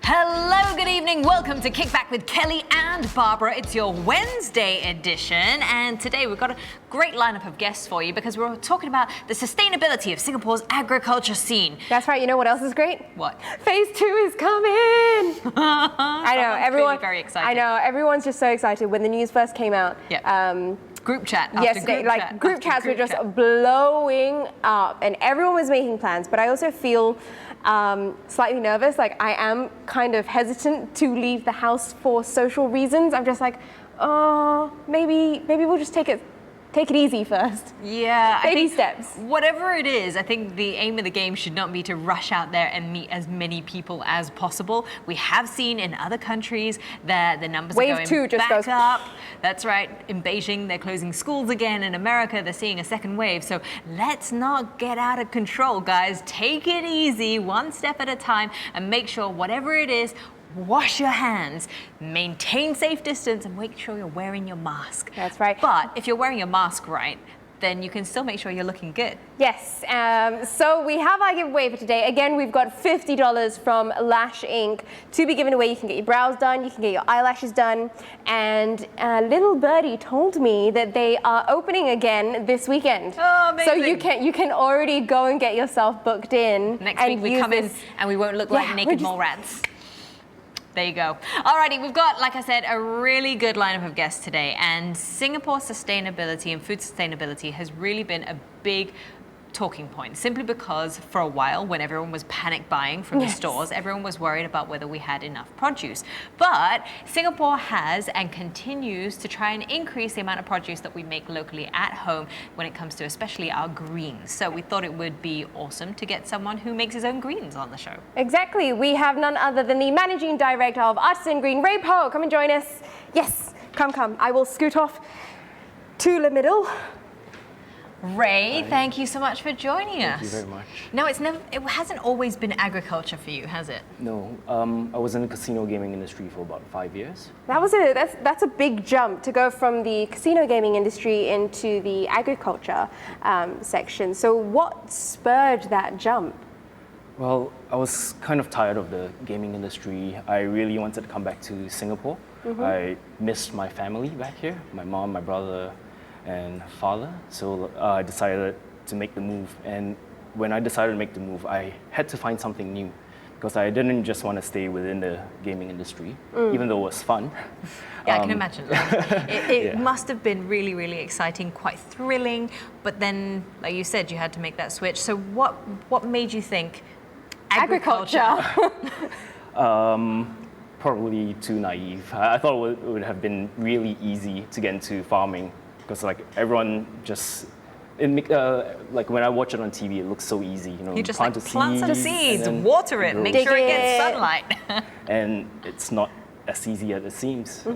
Hello, good evening. Welcome to Kickback with Kelly and Barbara. It's your Wednesday edition, and today we've got a great lineup of guests for you because we're talking about the sustainability of Singapore's agriculture scene. That's right. You know what else is great? What? Phase 2 is coming. I know everyone. Very excited. I know everyone's just so excited when the news first came out. Yeah. Group chat. Yesterday, group chats were just blowing up, and everyone was making plans. But I also feel slightly nervous. Like, I am kind of hesitant to leave the house for social reasons. I'm just like, oh, maybe we'll just take it easy first. Yeah. Baby steps. Whatever it is, I think the aim of the game should not be to rush out there and meet as many people as possible. We have seen in other countries that the numbers are going back up. That's right. In Beijing, they're closing schools again. In America, they're seeing a second wave. So let's not get out of control, guys. Take it easy, one step at a time, and make sure whatever it is, wash your hands, maintain safe distance, and make sure you're wearing your mask. That's right. But if you're wearing your mask right, then you can still make sure you're looking good. Yes. So we have our giveaway for today. Again, we've got $50 from Lash Ink to be given away. You can get your brows done, you can get your eyelashes done, and little birdie told me that they are opening again this weekend. Oh, amazing. So you can already go and get yourself booked in. Next week we come in and we won't look like naked mole rats. There you go. Alrighty, we've got, like I said, a really good lineup of guests today, and Singapore's sustainability and food sustainability has really been a big talking point, simply because for a while, when everyone was panic buying from the stores, everyone was worried about whether we had enough produce. But Singapore has and continues to try and increase the amount of produce that we make locally at home when it comes to especially our greens. So we thought it would be awesome to get someone who makes his own greens on the show. Exactly. We have none other than the Managing Director of Artisan Green, Poh. Come and join us. Yes, come. I will scoot off to the middle. Ray, thank you so much for joining us. Thank you very much. Now, it hasn't always been agriculture for you, has it? No, I was in the casino gaming industry for about 5 years. That's a big jump to go from the casino gaming industry into the agriculture section. So what spurred that jump? Well, I was kind of tired of the gaming industry. I really wanted to come back to Singapore. I missed my family back here, my mom, my brother, and father. So I decided to make the move. And when I decided to make the move, I had to find something new because I didn't just want to stay within the gaming industry, even though it was fun. Yeah, I can imagine. It must have been really, really exciting, quite thrilling. But then, like you said, you had to make that switch. So what made you think agriculture? Probably too naive. I thought it would have been really easy to get into farming because like everyone just, like when I watch it on TV, it looks so easy. You just plant some seeds, water it, make Dig sure it gets it. sunlight. And it's not as easy as it seems.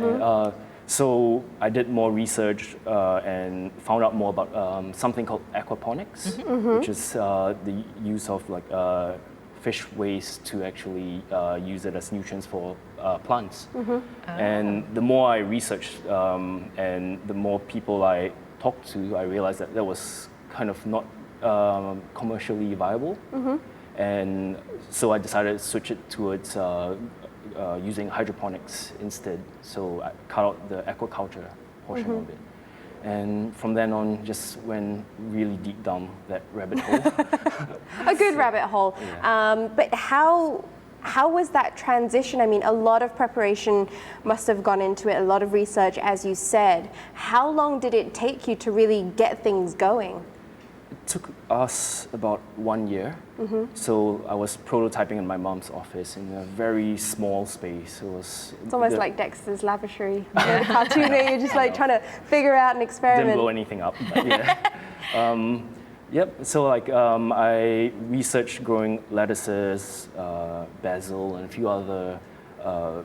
So I did more research and found out more about something called aquaponics, which is the use of like fish waste to actually use it as nutrients for plants. And the more I researched and the more people I talked to, I realized that was kind of not commercially viable. And so I decided to switch it towards using hydroponics instead. So I cut out the aquaculture portion of it. And from then on, just went really deep down that rabbit hole. A good rabbit hole. Yeah. But how was that transition? I mean, a lot of preparation must have gone into it, a lot of research, as you said. How long did it take you to really get things going? It took us about 1 year. So I was prototyping in my mom's office in a very small space. It's almost like Dexter's Laboratory, the cartoon where you're just like trying to figure out an experiment. Didn't blow anything up, but yeah. Yep, so like I researched growing lettuces, basil, and a few other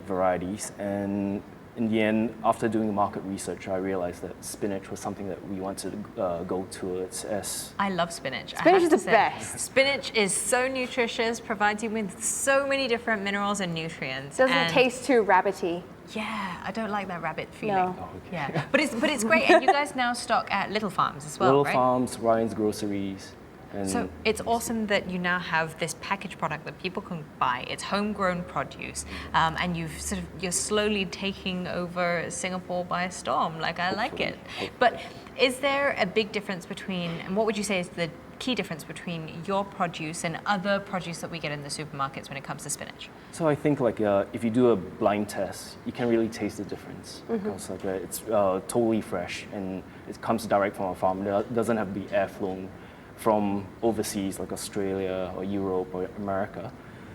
varieties. And in the end, after doing market research, I realized that spinach was something that we wanted to go towards as... I love spinach. Spinach is the best. Spinach is so nutritious, provides you with so many different minerals and nutrients. Doesn't taste too rabbity. Yeah, I don't like that rabbit feeling. No. Oh, okay. Yeah, but it's great. And you guys now stock at Little Farms as well, Little right? Farms, Ryan's Groceries. And So it's awesome that you now have this packaged product that people can buy. It's homegrown produce, and you're slowly taking over Singapore by storm. Like, I like it. But is there a big difference between, and what would you say is the key difference between your produce and other produce that we get in the supermarkets when it comes to spinach? So I think like if you do a blind test, you can really taste the difference because like it's totally fresh and it comes direct from our farm. It doesn't have to be air flown from overseas like Australia or Europe or America.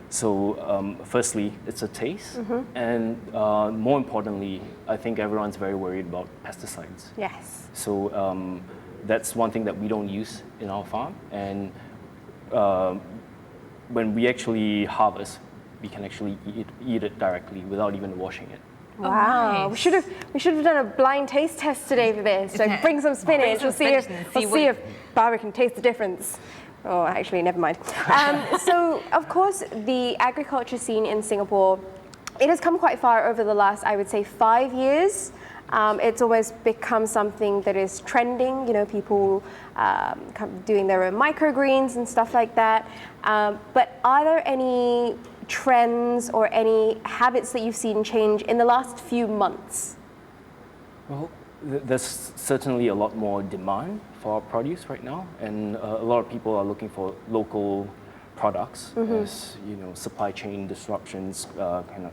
So firstly, it's a taste, and more importantly, I think everyone's very worried about pesticides. Yes. So that's one thing that we don't use in our farm, and when we actually harvest, we can actually eat it directly without even washing it. Wow, nice. we should have done a blind taste test today for this. So bring some spinach. We'll see if Barbara can taste the difference. Oh, actually, never mind. So, of course, the agriculture scene in Singapore, it has come quite far over the last, I would say, 5 years. It's almost become something that is trending. You know, people doing their own microgreens and stuff like that. But are there any trends or any habits that you've seen change in the last few months? Well, there's certainly a lot more demand for our produce right now, and a lot of people are looking for local products as you know, supply chain disruptions kind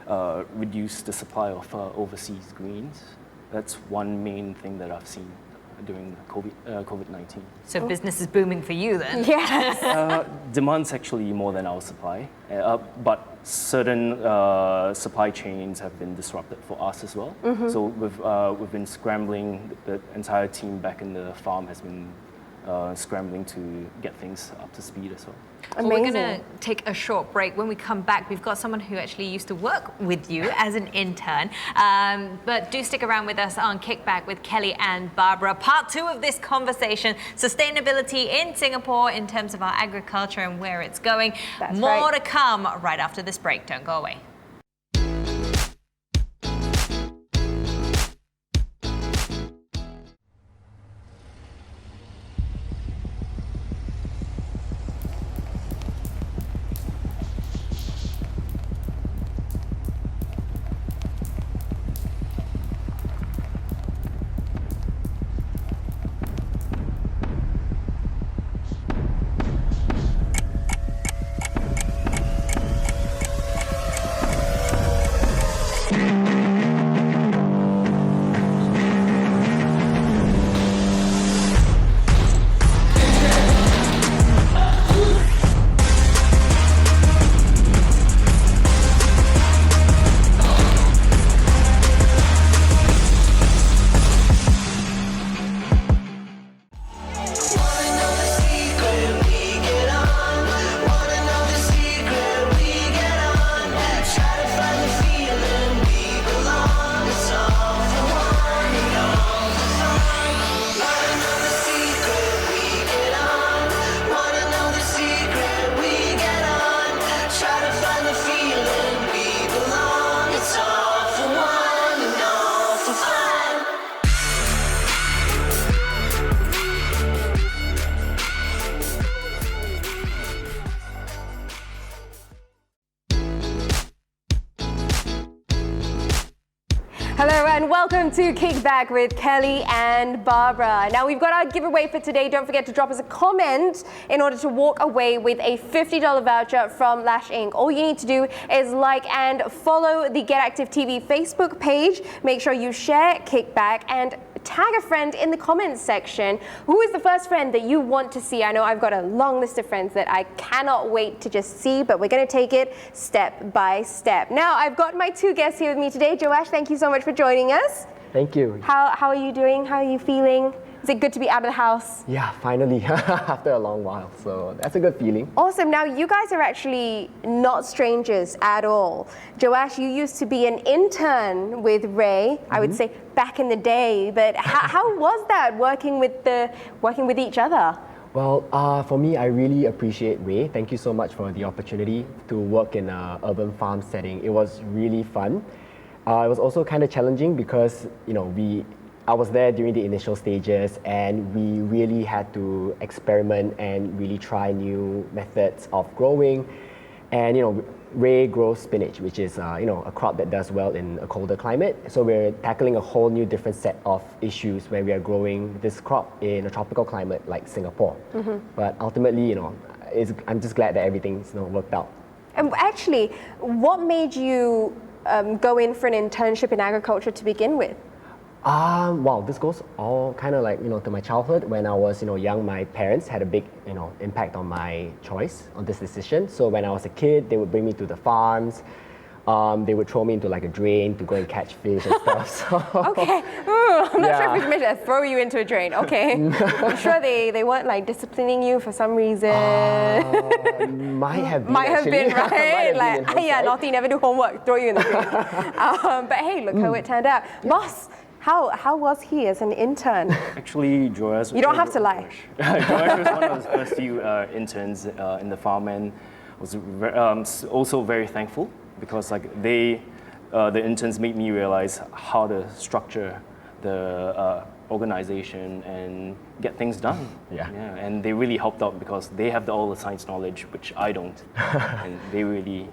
of reduce the supply of overseas greens. That's one main thing that I've seen during COVID-19. So business is booming for you then? Yes. Demand's actually more than our supply, but certain supply chains have been disrupted for us as well. So we've been scrambling. The entire team back in the farm has been scrambling to get things up to speed as well. Well, we're going to take a short break. When we come back, we've got someone who actually used to work with you as an intern. But do stick around with us on Kickback with Kelly and Barbara. Part 2 of this conversation, sustainability in Singapore in terms of our agriculture and where it's going. That's More right. to come right after this break. Don't go away. Hello and welcome to Kickback with Kelly and Barbara. Now we've got our giveaway for today. Don't forget to drop us a comment in order to walk away with a $50 voucher from Lash Ink. All you need to do is like and follow the Get Active TV Facebook page. Make sure you share Kickback and tag a friend in the comments section. Who is the first friend that you want to see? I know I've got a long list of friends that I cannot wait to just see, but we're going to take it step by step. Now, I've got my 2 guests here with me today. Joash, thank you so much for joining us. Thank you. How are you doing? How are you feeling? Is it good to be out of the house? Yeah, finally, after a long while. So that's a good feeling. Awesome. Now, you guys are actually not strangers at all. Joash, you used to be an intern with Ray, I would say back in the day, but how was that working with each other? Well, for me, I really appreciate Ray. Thank you so much for the opportunity to work in an urban farm setting. It was really fun. It was also kind of challenging because, you know, we I was there during the initial stages, and we really had to experiment and really try new methods of growing. And Ray grows spinach, which is a crop that does well in a colder climate. So we're tackling a whole new different set of issues when we are growing this crop in a tropical climate like Singapore. But ultimately, I'm just glad that everything's worked out. And actually, what made you go in for an internship in agriculture to begin with? Wow, this goes all kind of like, to my childhood. When I was, young, my parents had a big, impact on my choice on this decision. So when I was a kid, they would bring me to the farms. They would throw me into like a drain to go and catch fish and stuff. So, okay, I'm not sure if we should mention that. Throw you into a drain. Okay, I'm sure they weren't like disciplining you for some reason. Might have been. Might have been, right? Might have been yeah, naughty, never do homework. Throw you in the drain. But hey, look how it turned out, boss. How was he as an intern? Actually, Joash... You don't have to lie. Joash was one of the first few interns in the farm, and was also very thankful because the interns made me realize how to structure the organization and get things done. Yeah. And they really helped out because they have all the science knowledge, which I don't. And they really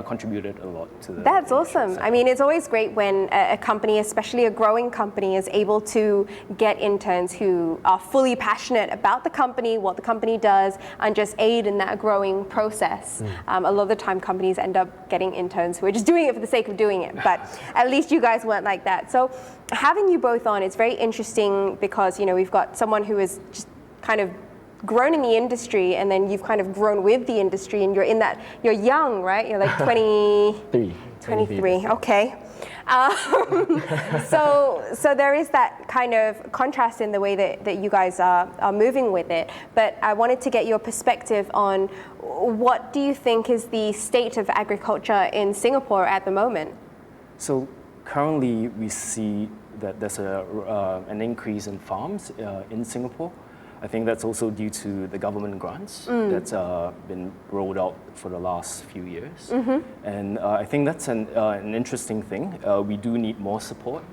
contributed a lot to the... That's awesome. I mean, it's always great when a company, especially a growing company, is able to get interns who are fully passionate about the company, what the company does, and just aid in that growing process. A lot of the time, companies end up getting interns who are just doing it for the sake of doing it. But at least you guys weren't like that. So having you both on, it's very interesting because, we've got someone who is just kind of grown in the industry, and then you've kind of grown with the industry, and you're young, right? You're like 23. Okay. So there is that kind of contrast in the way that you guys are moving with it. But I wanted to get your perspective on what do you think is the state of agriculture in Singapore at the moment? So currently we see that there's an increase in farms in Singapore. I think that's also due to the government grants that's been rolled out for the last few years. And I think that's an interesting thing. We do need more support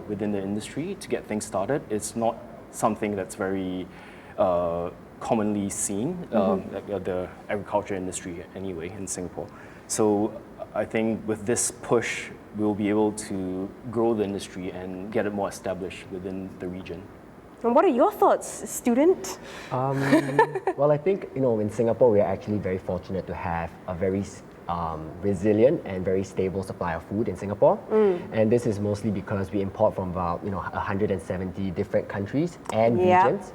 within the industry to get things started. It's not something that's very commonly seen, the agriculture industry anyway in Singapore. So I think with this push, we'll be able to grow the industry and get it more established within the region. And what are your thoughts, student? Well, I think, in Singapore, we're actually very fortunate to have a very resilient and very stable supply of food in Singapore. And this is mostly because we import from about, 170 different countries and regions.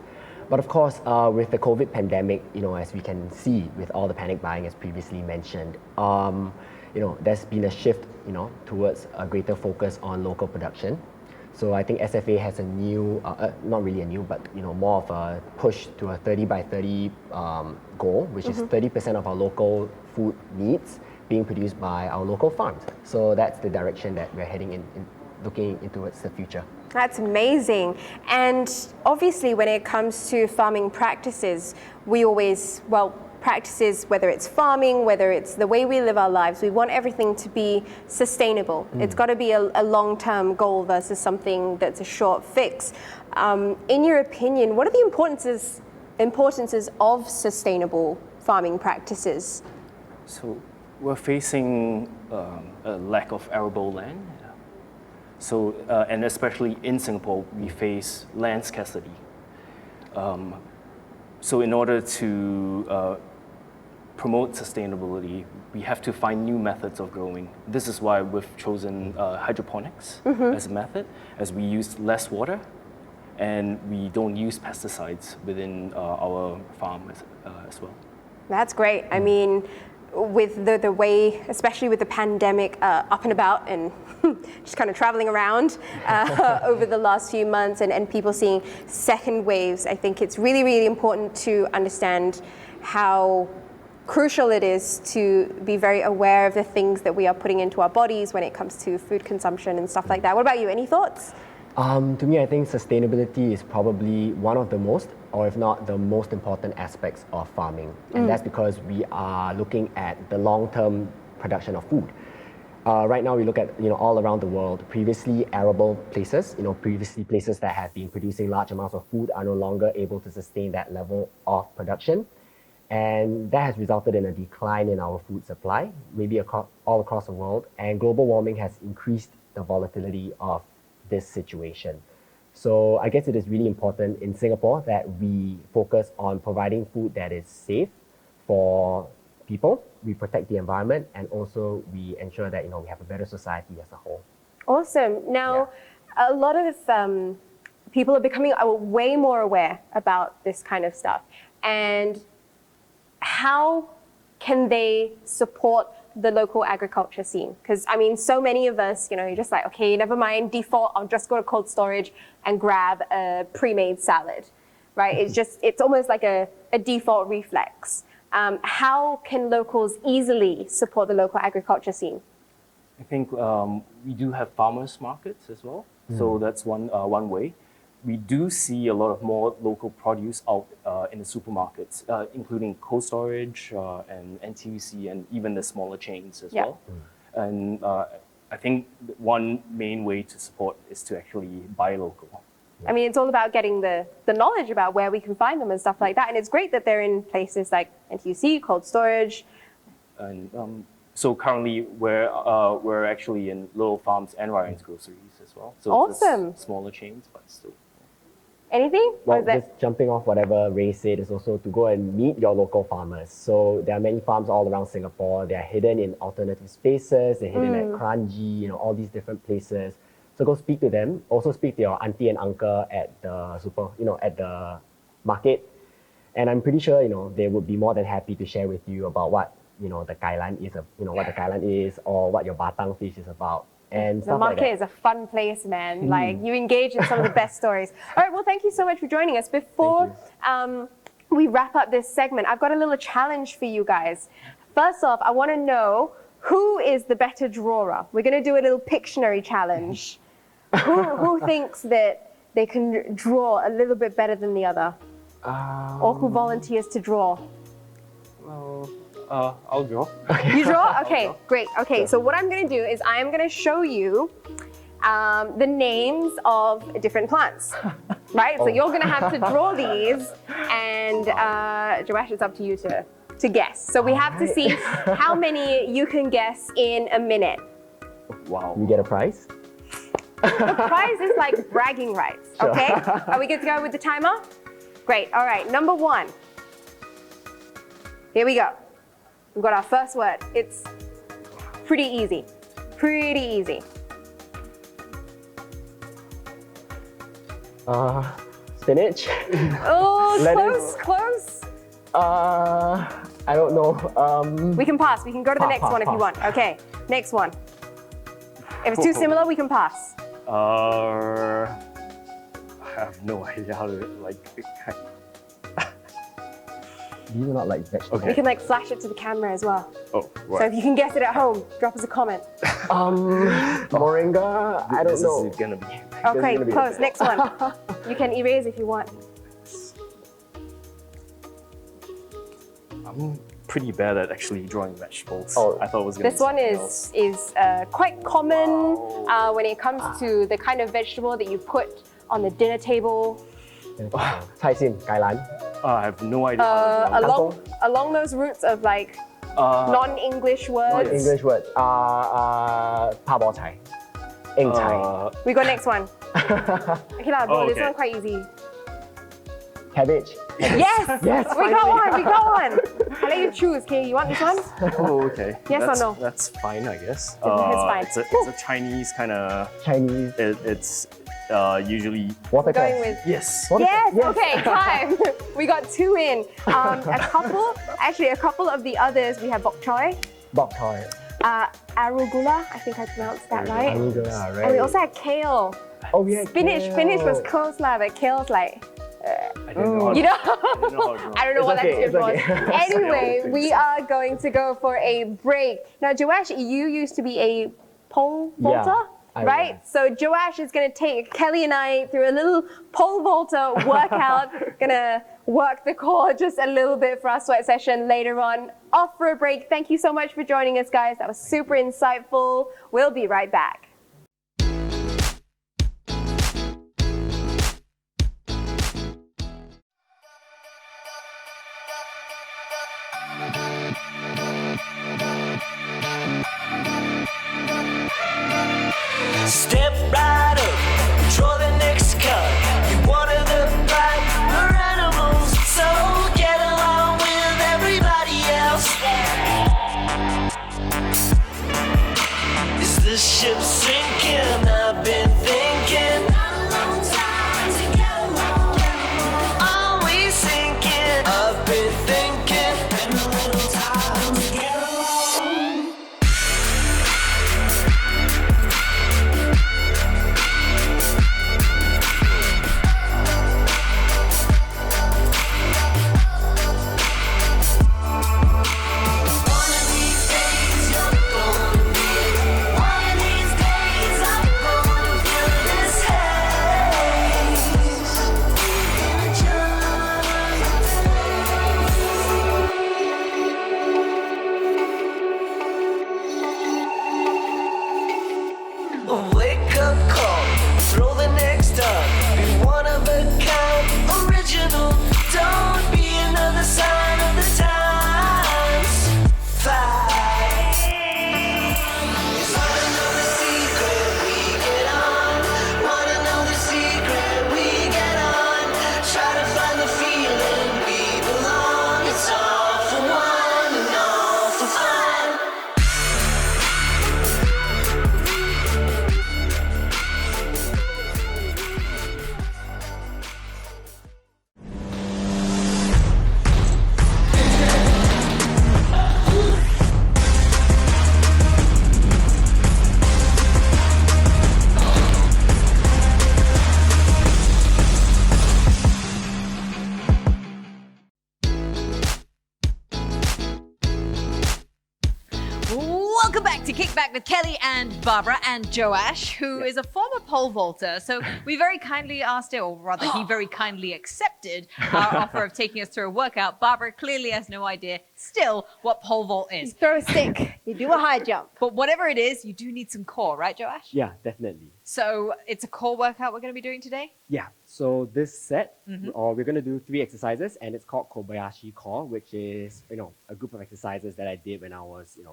But of course, with the COVID pandemic, as we can see with all the panic buying as previously mentioned, there's been a shift, towards a greater focus on local production. So I think SFA has a new, not really a new, but more of a push to a 30 by 30 goal, which is 30% of our local food needs being produced by our local farms. So that's the direction that we're heading in looking into towards the future. That's amazing. And obviously when it comes to farming practices, we always, practices, whether it's farming, whether it's the way we live our lives, we want everything to be sustainable. It's got to be a long-term goal versus something that's a short fix. In your opinion, what are the importances of sustainable farming practices? So we're facing a lack of arable land. So, and especially in Singapore, we face land scarcity. So in order to promote sustainability, we have to find new methods of growing. This is why we've chosen hydroponics as a method, as we use less water and we don't use pesticides within our farm as well. That's great. I mean, with the way, especially with the pandemic up and about and just kind of traveling around over the last few months and people seeing second waves, I think it's really, really important to understand how crucial it is to be very aware of the things that we are putting into our bodies when it comes to food consumption and stuff like that. What about you? Any thoughts? To me, I think sustainability is probably one of the most, or if not the most important aspects of farming. And that's because we are looking at the long-term production of food. Right now, we look at all around the world. Previously arable places, previously places that have been producing large amounts of food are no longer able to sustain that level of production, and that has resulted in a decline in our food supply, maybe all across the world. And global warming has increased the volatility of this situation. So I guess it is really important in Singapore that we focus on providing food that is safe for people, we protect the environment, and also we ensure that we have a better society as a whole. Awesome. Now, a lot of people are becoming way more aware about this kind of stuff. And how can they support the local agriculture scene? Because I mean, so many of us, you're just like, okay, never mind, default, I'll just go to cold storage and grab a pre-made salad, right? It's almost like a default reflex. How can locals easily support the local agriculture scene? I think we do have farmers markets as well. So that's one way. We do see a lot of more local produce out in the supermarkets, including cold storage and NTUC and even the smaller chains as well. And I think one main way to support is to actually buy local. I mean, it's all about getting the knowledge about where we can find them and stuff like that. And it's great that they're in places like NTUC, cold storage. And so currently we're actually in Little Farms and Ryan's Groceries as well. So awesome. It's smaller chains, but still. Anything? Well, just jumping off whatever Ray said is also to go and meet your local farmers. So there are many farms all around Singapore. They're hidden in alternative spaces. They're hidden at Kranji, all these different places. So go speak to them. Also speak to your auntie and uncle at the at the market. And I'm pretty sure, they would be more than happy to share with you about what, the kailan is, what the kailan is, or what your batang fish is about. And the market like is a fun place, man. Like, you engage in some of the best stories. All right, well, thank you so much for joining us. Before we wrap up this segment, I've got a little challenge for you guys. First off, I want to know who is the better drawer. We're going to do a little Pictionary challenge. Who thinks that they can draw a little bit better than the other? Or who volunteers to draw? Well, I'll draw. You draw? Okay, great. Okay, so what I'm going to do is I am going to show you the names of different plants, right? So you're going to have to draw these, and Joash, it's up to you to guess. So we have to see how many you can guess in a minute. Wow. You get a prize? The prize is like bragging rights, okay? Are we good to go with the timer? Great, all right, number 1. Here we go. We've got our first word. It's pretty easy. Pretty easy. Spinach? Oh, close. I don't know. We can pass. We can go to the next one if you want. Okay, next one. If it's too similar, we can pass. I have no idea how to These are not like vegetables. We can flash it to the camera as well. Oh, right. So if you can guess it at home, drop us a comment. Moringa? I don't know. This is gonna be. Okay, close. Next one. You can erase if you want. I'm pretty bad at actually drawing vegetables. Oh. I thought it was gonna This be one is quite common when it comes to the kind of vegetable that you put on the dinner table. Cai Sim, Kailan. I have no idea how to draw. Along those routes of non-English words. English word. Pa bo chai. Eng chai. We got next one. Okay, this one quite easy. Cabbage. Yes! Yes, we got one. I'll let you choose, okay? You want this one? Oh, okay. Yes or no? That's fine, I guess. It's fine. It's a Chinese kind of. Chinese. It's usually. Watercress. Going with. Yes. Yes, okay, time. We got 2 in. A couple of the others, we have bok choy, Bok choy. arugula, I think I pronounced that right. Arugula, right. And we also had kale. Oh, we had Spinach. kale. Spinach was close, but kale's like. I didn't know how to, You know? I didn't know how to draw. I don't know what that okay, stood for. it's okay. Anyway, we are going to go for a break. Now, Joash, you used to be a pole vaulter? right? So Joash is going to take Kelly and I through a little pole vaulter workout. Gonna work the core just a little bit for our sweat session later on. Off for a break. Thank you so much for joining us, guys. That was super insightful. We'll be right back. Step right up, draw the next card. You one of the pack animals, so get along with everybody else. Is the ship sinking? I've been thinking. Are we sinking? I've been thinking. Been a little time to get along. Wake up call, throw the next up. Be one of a kind, original. Don't be another sign of the times. Fight. Wanna know the secret? We get on. Wanna know the secret? We get on. Try to find the feeling we belong. It's all for one and all for fun. Welcome back to Kickback with Kelly and Barbara and Joash, who is a former pole vaulter. So we very kindly asked it, or rather he very kindly accepted our offer of taking us through a workout. Barbara clearly has no idea still what pole vault You is. throw a stick, you do a high jump. But whatever it is, you do need some core, right, Joash? Yeah, definitely. So it's a core workout we're going to be doing today? Yeah, so this set, we're going to do 3 exercises, and it's called Kobayashi core, which is, a group of exercises that I did when I was, in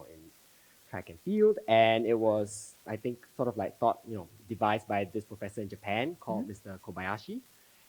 track and field. And it was, I think, sort of like devised by this professor in Japan called Mr. Kobayashi.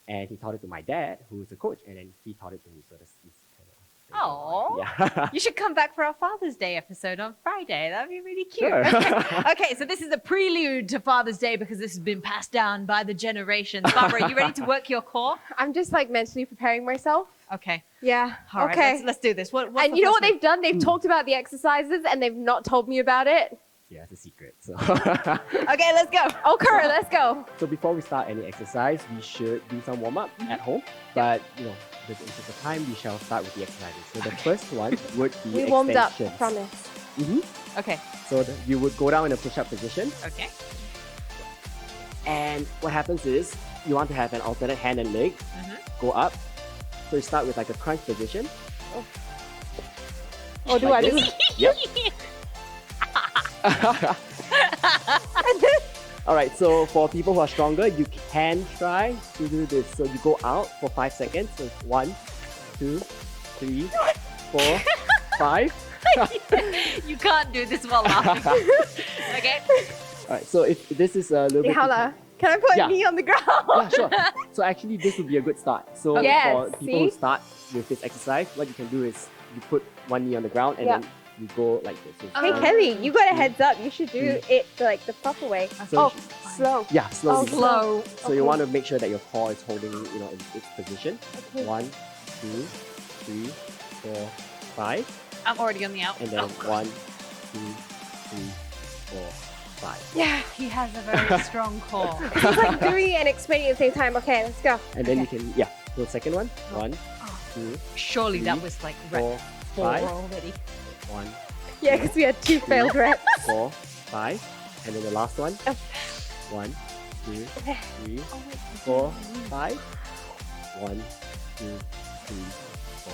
And he taught it to my dad, who's a coach, and then he taught it to me. So this is kind of... Oh, Yeah. you should come back for our Father's Day episode on Friday. That'd be really cute. Sure. Okay, so this is a prelude to Father's Day because this has been passed down by the generations. Barbara, are you ready to work your core? I'm just like mentally preparing myself. Okay. Yeah. All right, okay. let's do this. What's And the you know first what they've done? They've talked about the exercises and they've not told me about it. Yeah, it's a secret. So, Okay, let's go. Okay, let's go. so before we start any exercise, we should do some warm-up at home. But, with the interest of time, we shall start with the exercises. So the first one would be We warmed up, I extensions. promise. Okay. So you would go down in a push-up position. Okay. And what happens is, you want to have an alternate hand and leg. Go up. So you start with like a crunch position. Or do Like I do? this. Yep. All right, so for people who are stronger, you can try to do this. So you go out for 5 seconds. So 1, 2, 3, 4, 5. You can't do this while laughing. Okay. All right, so if this is a little bit... Hala, can I put Yeah. me on the ground? Yeah, sure. So actually, this would be a good start. So Yes, for people who see? start with this exercise, what you can do is you put one knee on the ground and Yeah. then you go like this. So Hey one, Kelly, you got a heads up. You should do it like the proper way. So Oh, you should- slow. Yeah, slowly. Oh, Slow. So you want to make sure that your core is holding, in its position. Okay. 1, 2, 3, 4, 5, I'm already on the out. and then Oh, 1, 2, 3, 4, 5. Yeah. he has a very strong core. It's like doing it and explaining at the same time. Okay, let's go. And then you can, so the second one. 1, 2, Surely that 3, was like 4, 4 5, already. 1, Yeah, because we had 2 failed reps. 4, 5, And then the last one. 1, 2, 3, 4, 5. 1, 2, 3, 4,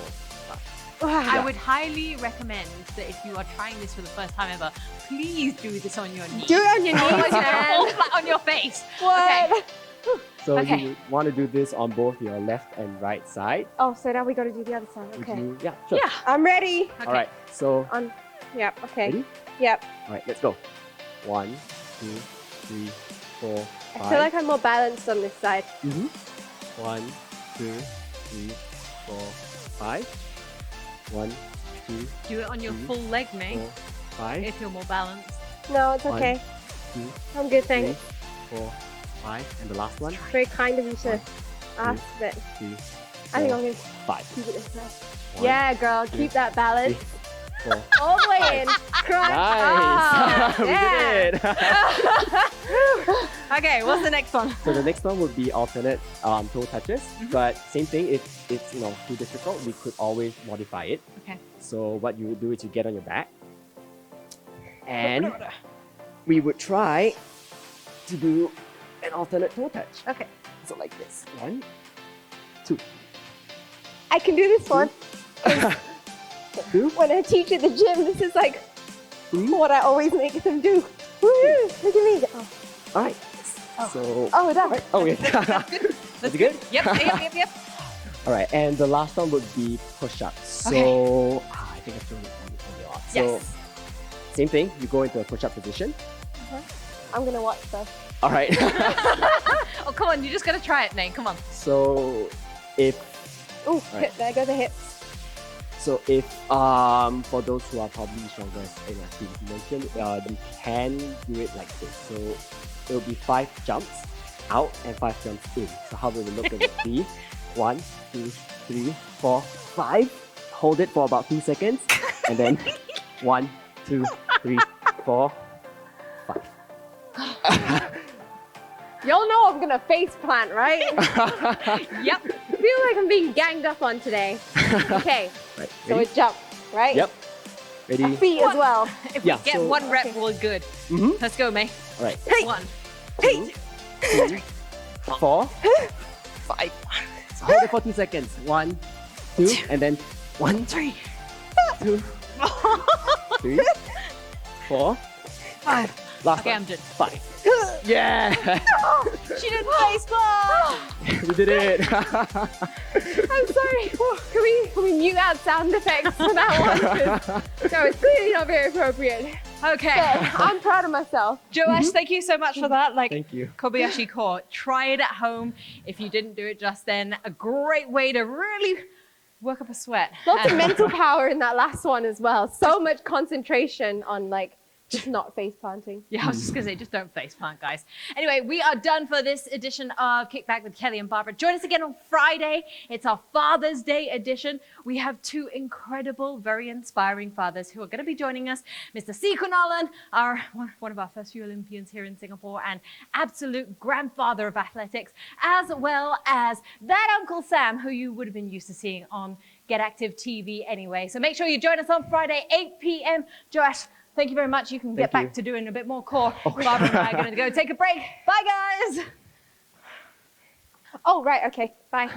5. I would highly recommend that if you are trying this for the first time ever, please do this on your knees. Do it on your knees, Otherwise you're gonna man. fall flat on your face. What? Okay. So Okay. you want to do this on both your left and right side. Oh, so now we got to do the other side. Would Okay. you- yeah, sure. Yeah. I'm ready. Okay. All right. So, On. Yep. Okay. ready? Yep. All right, let's go. 1, 2, 3, 4, 5. I feel like I'm more balanced on this side. 1, 2, 3, 4, 5. 1, 2, Do it on your 3, full leg, mate, 4, 5. if you're more balanced. No, it's One, okay. 2, I'm good, 3, thanks. 4, 5. And the last one. Very kind of you to One, ask, but 3, I think 4, I'm going to 5. keep it this way. 1, Yeah, girl, two, keep that balance. 3, 4. All the way in. Crunch. Nice! Ah, We yeah. did it! Okay, what's the next one? So the next one would be alternate toe touches, but same thing. If it's too difficult, we could always modify it. Okay. So what you would do is you get on your back, and we would try to do an alternate toe touch. Okay. So like this, 1, 2, I can do this one. 2, When I teach at the gym, this is like 3. what I always make them do. Woo! Look at me. Oh, All right. So. oh that. Right. Oh, yeah. That's good. Yep. All right, and the last one would be push-ups. So I think I've shown it on the off. So Yes. same thing. You go into a push-up position. I'm going to watch though. All right. Oh, come on, you just gotta try it, Nate. Come on. So if Ooh, Right. there go the hips. for those who are probably stronger, as you mentioned, you can do it like this. So it will be 5 jumps out and 5 jumps in. So how will it look? It would be 1, 2, 3, 4, 5. Hold it for about 2 seconds, and then 1, 2, 3, 4, 5. Y'all know I'm going to face plant, right? Yep. I feel like I'm being ganged up on today. Okay, Right. so Ready? a jump, right? Yep. Ready? Feet as well. If Yeah, we get so- one rep, we're good. Mhm. Let's go, mate. All right. 1. 2, 3, 4, 5. So hold it for 2 seconds. 1, 2, and then 1, 3, 2, 3, 4, 5. last Okay, one. I'm done. 5. Yeah! She didn't face plant. We did it! I'm sorry. Can we mute out sound effects for that one? 'Cause that was clearly not very appropriate. Okay. But I'm proud of myself. Joash, thank you so much for that. Like, Thank you. Kobayashi core. Try it at home if you didn't do it just then. A great way to really work up a sweat. Lots of And- mental power in that last one as well. So much concentration on like just not face planting. Yeah, I was just gonna say, just don't face plant, guys. Anyway, we are done for this edition of Kickback with Kelly and Barbara. Join us again on Friday. It's our Father's Day edition. We have 2 incredible, very inspiring fathers who are gonna be joining us. Mr. C. Kunalan, one of our first few Olympians here in Singapore, and absolute grandfather of athletics, as well as that Uncle Sam, who you would have been used to seeing on Get Active TV anyway. So make sure you join us on Friday, 8 p.m. Joash, thank you very much. You can get Thank you. back to doing a bit more core. Barbara and I are going to go take a break. Bye, guys. Oh, right. Okay. Bye.